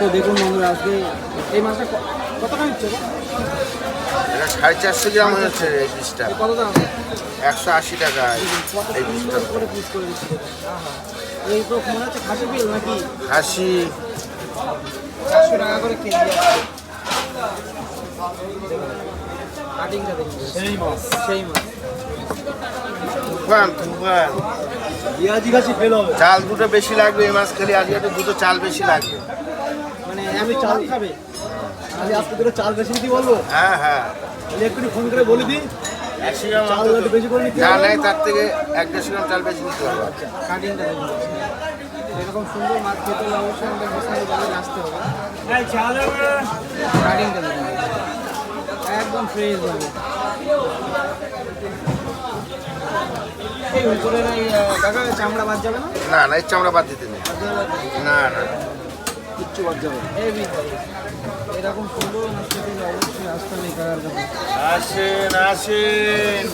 তো দেখুন বন্ধুরা আজকে এই মাছটা কত টাকা নিচ্ছে গো? এটা 450 গ্রাম হয়েছে এই পিসটা। কত দাম? 180 টাকা কত এই সুন্দর পিসটা। করে পিস করে দিচ্ছে দেখুন। আহা, এই তো মনে হচ্ছে খাসি বিল নাকি? খাসি 400 টাকা করে কেজি আছে। কাটিংটা দেখুন, সেই মাছ। তুফান তুফান। পেঁয়াজি খাসি ফেল হবে। চাল দুটো বেশি লাগবে এই মাছ খেলে, আজকে একটু দুটো চাল বেশি লাগবে। মানে আমি চাল খাবে আজকে দুটো চাল বেশি দিতে বলবো। হ্যাঁ হ্যাঁ, একটু ফোন করে বলে দিই চাল একটু বেশি করে নিতে যা হবে। নেয় তার থেকে 1-1.5 গ্রাম চাল বেশি নিতে হবে। কাটিংটা দেখুন, এরকম সুন্দর মাছ খেতে হলে অবশ্যই আমাদের হোসেনের বাজারে আসতে হবে। কাটিংটা দেখুন, একদম ফ্রেশ হবে। এই উপরের এই কাকা চামড়া বাদ যাবে না? না না, এই চামড়া বাদ দিতে নেই। না না, কিচ্ছু বাদ যাবে না। এরকম সুন্দর মাছ খেতে হলে অবশ্যই আসতে হবে এই কাকার কাছে। আসেন আসেন।